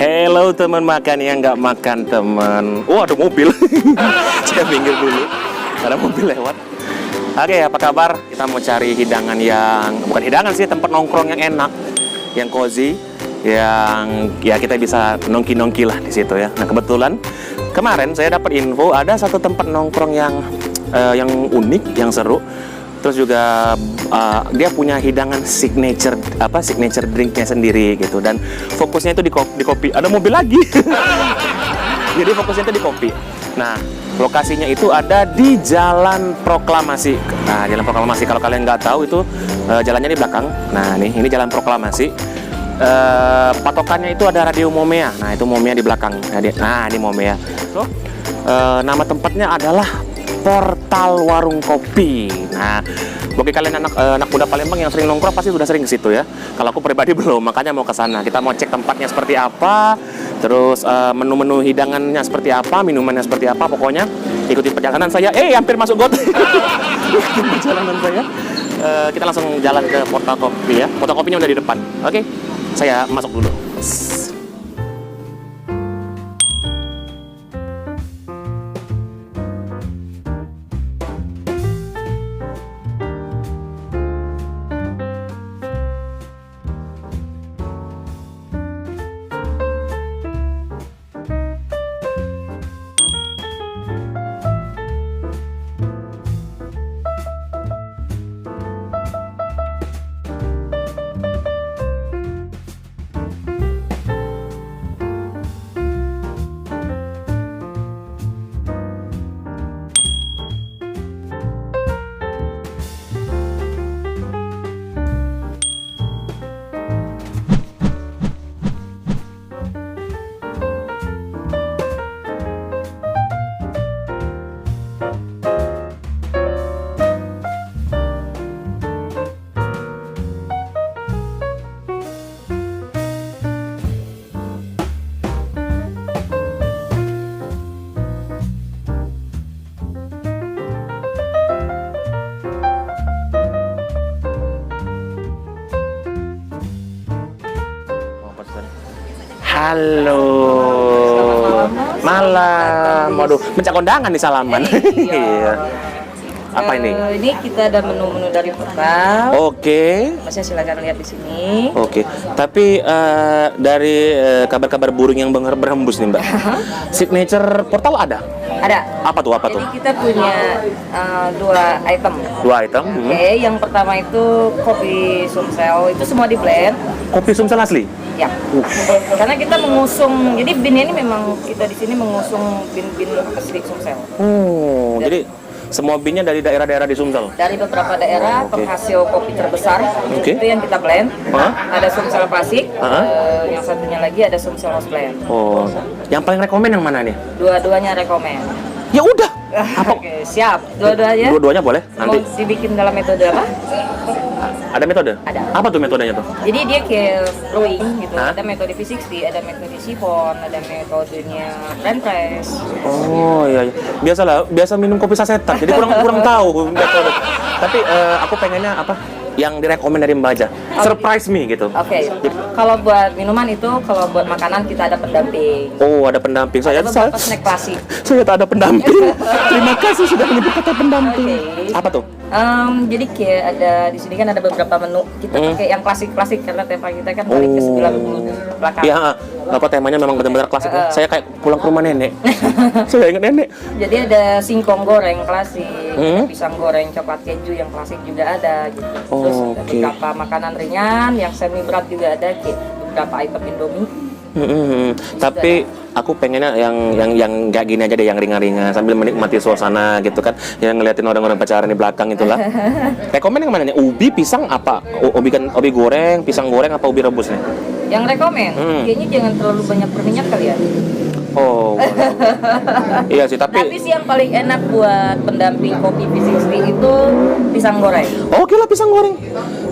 Hello teman makan yang nggak makan teman. Oh ada mobil. Saya minggir dulu. Ada mobil lewat. Oke, apa kabar? Kita mau cari hidangan yang bukan hidangan sih, tempat nongkrong yang enak, yang cozy, yang ya kita bisa nongki-nongki lah di situ ya. Nah kebetulan kemarin saya dapat info ada satu tempat nongkrong yang unik, yang seru. Terus juga dia punya hidangan signature drinknya sendiri gitu, dan fokusnya itu di kopi. Ada mobil lagi. Jadi fokusnya itu di kopi. Nah, lokasinya itu ada di Jalan Proklamasi. Nah, Jalan Proklamasi kalau kalian nggak tahu itu jalannya di belakang. Nah, ini Jalan Proklamasi. Patokannya itu ada Radio Momea. Nah, itu Momea di belakang. Nah, ini Momea. So, nama tempatnya adalah Portal Warung Kopi. Nah, bagi kalian anak muda Palembang yang sering nongkrong pasti sudah sering ke situ ya. Kalau aku pribadi belum, makanya mau ke sana. Kita mau cek tempatnya seperti apa, terus menu-menu hidangannya seperti apa, minumannya seperti apa. Pokoknya ikuti perjalanan saya. Hampir masuk got. Ikuti perjalanan saya. Kita langsung jalan ke Portal Kopi ya. Portal Kopinya udah di depan. Oke, saya masuk dulu. Halo. Malam. Waduh, mencak kondangan nih salaman. Iya. Apa ini? Ini kita ada menu-menu dari Portal. Oke. Masnya silakan lihat di sini. Oke. Tapi dari kabar-kabar burung yang berhembus nih, Mbak. Signature Portal ada? Ada. Apa tuh? Jadi kita punya dua item. Dua item. Oke, yang pertama itu kopi Sumsel. Itu semua di blend. Kopi Sumsel asli? Ya. Karena kita mengusung, jadi bin ini memang kita di sini mengusung bin-bin asli Sumsel. Oh, jadi semua binnya dari daerah-daerah di Sumsel? Dari beberapa daerah penghasil kopi terbesar. Itu yang kita blend. Ada Sumsel Klasik. Yang satunya lagi ada Sumsel House Blend. Oh, yang paling rekomen yang mana nih? Dua-duanya rekomen. Ya udah. Apa? Oke, siap. Dua-duanya. Dua-duanya boleh nanti. Mau dibikin dalam metode apa? Ada metode? Ada. Apa tuh metodenya tuh? Jadi dia kayak brewing gitu. Ada metode V60, ada metode siphon, ada metodenya blend press. Oh iya. Biasa minum kopi sasetan. Jadi kurang tahu metode. Tapi aku pengennya apa? Yang direkomend dari Mbak aja. Surprise me gitu. Oke. Kalau buat minuman itu, kalau buat makanan kita ada pendamping. Oh, ada pendamping. Ada beberapa snack klasik. Saya tak ada pendamping. Terima kasih sudah menyebut kata pendamping. Okay. Apa tuh? Jadi kayak ada di sini kan ada beberapa menu. Kita pakai yang klasik-klasik karena tema kita kan balik ke 90 belakang. Iya, apa temanya memang benar-benar klasik. Saya kayak pulang ke rumah nenek. Saya ingat nenek. Jadi ada singkong goreng klasik, ada pisang goreng coklat keju yang klasik juga ada gitu. Terus ada beberapa makanan ringan yang semi berat juga ada, kayak beberapa item Indomie. Tapi aku pengennya yang kayak gini aja deh, yang ringan-ringan sambil menikmati suasana gitu kan, yang ngeliatin orang-orang pacaran di belakang itulah. Rekomen yang mana nih? Ubi, pisang apa? Ubi goreng, pisang goreng apa ubi rebus nih? Yang rekomen, kayaknya jangan terlalu banyak berminyak kali ya. Oh, iya sih, tapi sih yang paling enak buat pendamping kopi V60 itu pisang goreng. Oke lah, pisang goreng.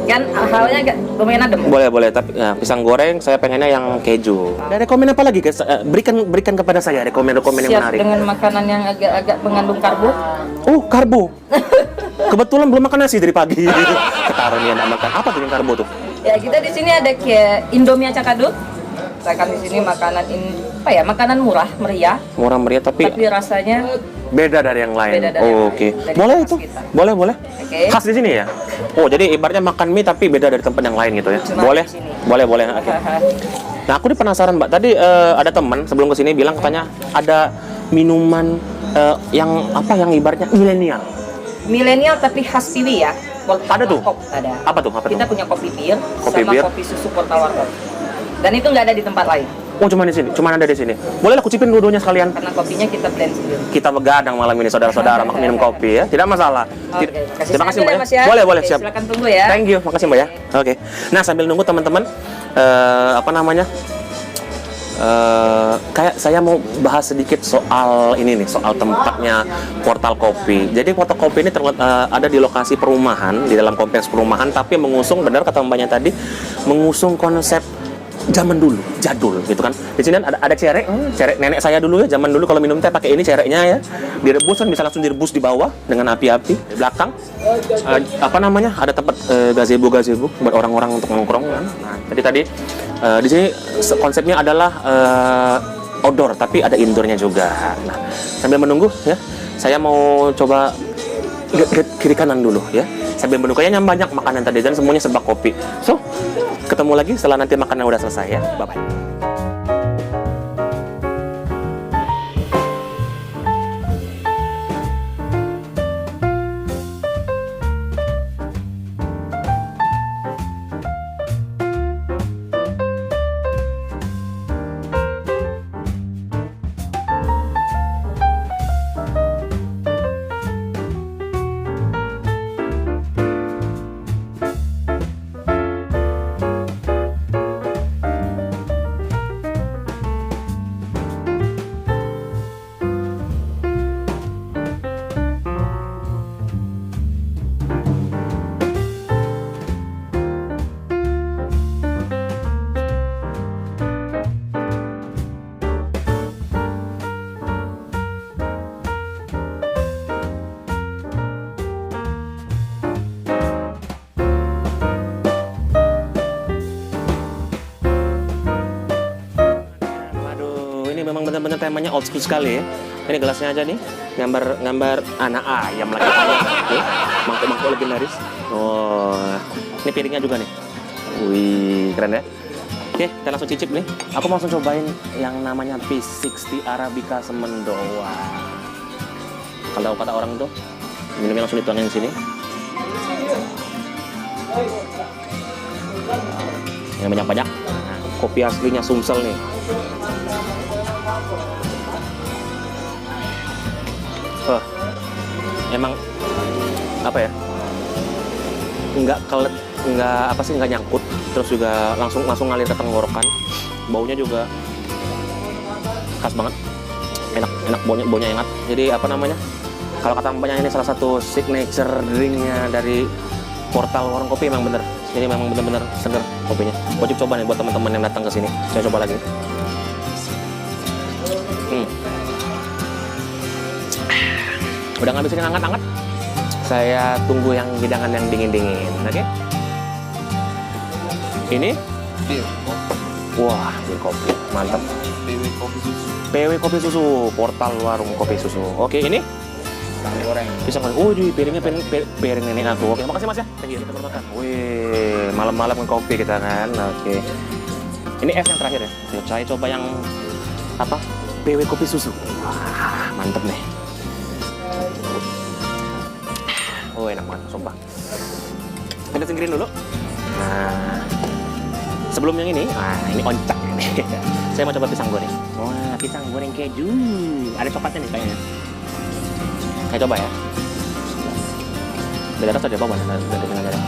Kan halnya agak lumayan adem. Boleh, tapi ya, pisang goreng saya pengennya yang keju. Dan rekomen apa lagi guys? Berikan kepada saya rekomen yang menarik. Siap dengan makanan yang agak mengandung karbo. Oh, karbo. Kebetulan belum makan nasi dari pagi. Ketaruh nih anak makan. Apa tuh yang karbo tuh? Ya, kita di sini ada kayak Indomie acak aduk. Saya di sini makanan ini apa ya? Makanan murah, meriah. Murah meriah tapi Rasanya beda dari yang lain. beda dari yang Oke. lain, dari Boleh khas itu? kita. Boleh, boleh. Oke. Khas di sini ya? Oh, jadi ibaratnya makan mie tapi beda dari tempat yang lain gitu ya? Cuma Boleh? di sini. Boleh, boleh. Oke. Nah, aku nih penasaran, Mbak. Tadi ada teman sebelum ke sini bilang katanya ada minuman yang apa yang ibaratnya milenial. Milenial tapi khas Piwi ya. Ada tuh? Ada. Apa tuh? Apa tuh? Kita punya kopi bir Kopi sama bir. kopi susu Portal Warkop. Dan itu nggak ada di tempat lain. Oh, cuma di sini. Cuma ada di sini. Boleh lah kucipin dua-duanya sekalian. Karena kopinya kita blend sendiri. Kita begadang malam ini saudara-saudara minum kopi ya. Tidak masalah. Oke, Terima kasih, Mbak. Mas ya. Boleh, boleh, Oke, siap. Silakan tunggu ya. Thank you, makasih Mbak ya. Oke. Nah, sambil nunggu teman-teman apa namanya? Kayak saya mau bahas sedikit soal ini nih, soal tempatnya Portal Kopi. Jadi Portal Kopi ini ada di lokasi perumahan, di dalam kompleks perumahan, tapi mengusung, benar kata Mbaknya tadi, mengusung konsep zaman dulu, jadul gitu kan. Di sini ada cerek, cerek nenek saya dulu ya, zaman dulu kalau minum teh pakai ini cereknya ya. Direbus kan bisa langsung direbus di bawah dengan api-api. Di belakang apa namanya? Ada tempat gazebo buat orang-orang untuk nongkrong kan. Nah, jadi tadi di sini konsepnya adalah outdoor tapi ada indoornya juga. Nah, sambil menunggu ya, saya mau coba kiri kanan dulu ya. Sambil menunggu kayaknya banyak makanan tadi dan semuanya serba kopi. So, ketemu lagi setelah nanti makanan udah selesai ya. Bye bye. Memang benar-benar temanya old school sekali ya. Ini gelasnya aja nih, gambar anak ayam lagi ayam. Mangkuk-mangkuk legendaris. Oh, ini piringnya juga nih. Wih, keren ya. Oke, kita langsung cicip nih. Aku mau langsung cobain yang namanya P60 Arabica Semendo. Wah. Kalau kata orang tuh, minumnya langsung dituangin di sini. Yang banyak-banyak. Nah, kopi aslinya Sumsel nih. Emang apa ya, nggak nyangkut, terus juga langsung ngalir ke tenggorokan. Baunya juga khas banget, enak baunya enak. Jadi apa namanya, kalau kata mbaknya ini salah satu signature drinknya dari Portal Warung Kopi. Emang bener, ini memang bener-bener seger kopinya. Wajib coba nih buat teman-teman yang datang ke sini. Saya coba lagi. Udah ngabisin yang hangat-hangat, saya tunggu yang hidangan yang dingin-dingin, oke? Ini? Wah, bir kopi, mantap. PW Kopi Susu, Portal Warung Kopi Susu. Oke, ini? Pisang goreng. Pisang goreng. Oh, piringnya piring nenek aku. Oke, makasih Mas ya. Thank you. Kita bermakan. Wih, malam-malam kopi kita kan. Oke. Ini es yang terakhir ya. Saya coba yang apa? PW Kopi Susu. Wah, mantep nih. Oh, enak banget, sumpah. Kita singkirin dulu. Nah, sebelum yang ini oncak ini. Saya mau coba pisang goreng. Wah, pisang goreng keju. Ada coklatnya nih kayaknya. Saya coba ya. Beda rasa, ada bawah, ada.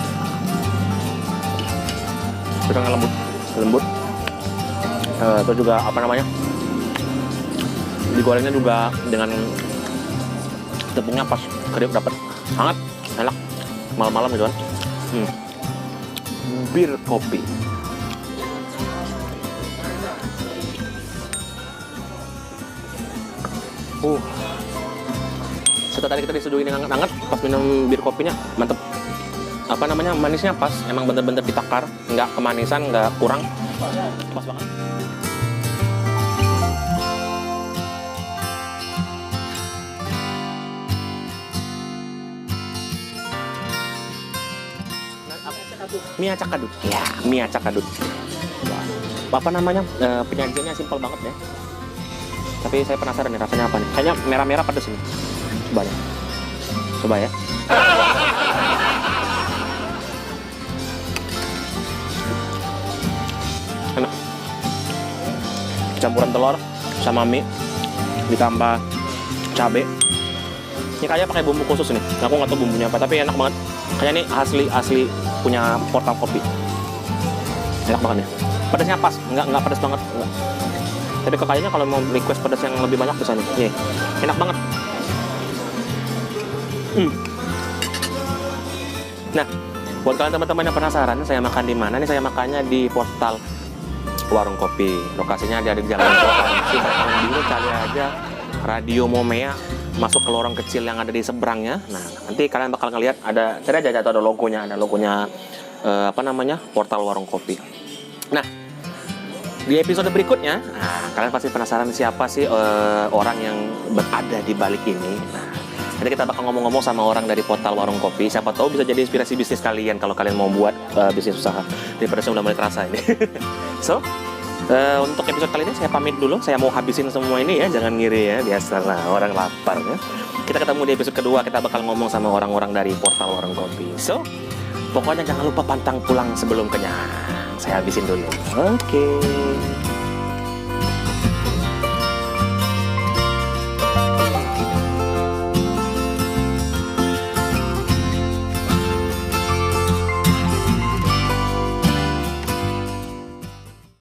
Pisangnya lembut. Terus juga apa namanya? Digorengnya juga dengan tepungnya pas, kedip dapat, hangat. Enak, malam-malam gitu kan. Bir kopi. Setelah tadi kita disuguhin yang hangat-hangat, pas minum bir kopinya mantep. Apa namanya, manisnya pas, emang bener-bener ditakar, nggak kemanisan, nggak kurang, pas banget. Mie acak adut. Ya, mie acak adut. Apa namanya? Penyajiannya simpel banget ya. Tapi saya penasaran nih rasanya apa nih. Kayaknya merah-merah pedes ini. Coba ya. Coba ya. Enak. Campuran telur sama mie ditambah cabe. Ini kayaknya pakai bumbu khusus nih. Aku nggak tahu bumbunya apa, tapi enak banget. Kayaknya ini asli punya Portal Kopi. Enak banget ya. Pedasnya pas, nggak pedas banget. Enggak. Tapi kayaknya kalau mau request pedas yang lebih banyak bisa nih. Nih, enak banget. Nah, buat kalian teman-teman yang penasaran, saya makan di mana nih? Saya makannya di Portal Warung Kopi. Lokasinya ada di Jalan Kota. Kalian biru cari aja Radio Momea, masuk ke lorong kecil yang ada di seberangnya. Nah, nanti kalian bakal ngelihat ada, cari aja ada logonya, apa namanya, Portal Warung Kopi. Nah, di episode berikutnya, kalian pasti penasaran siapa sih orang yang berada di balik ini. Nah, nanti kita bakal ngomong-ngomong sama orang dari Portal Warung Kopi. Siapa tahu bisa jadi inspirasi bisnis kalian kalau kalian mau buat bisnis usaha. Daripada saya udah mulai terasa ini. So, untuk episode kali ini saya pamit dulu. Saya mau habisin semua ini ya, jangan ngiri ya. Biasalah orang lapar ya. Kita ketemu di episode kedua. Kita bakal ngomong sama orang-orang dari Portal Warung Kopi. So, pokoknya jangan lupa pantang pulang sebelum kenyang. Saya habisin dulu. Oke.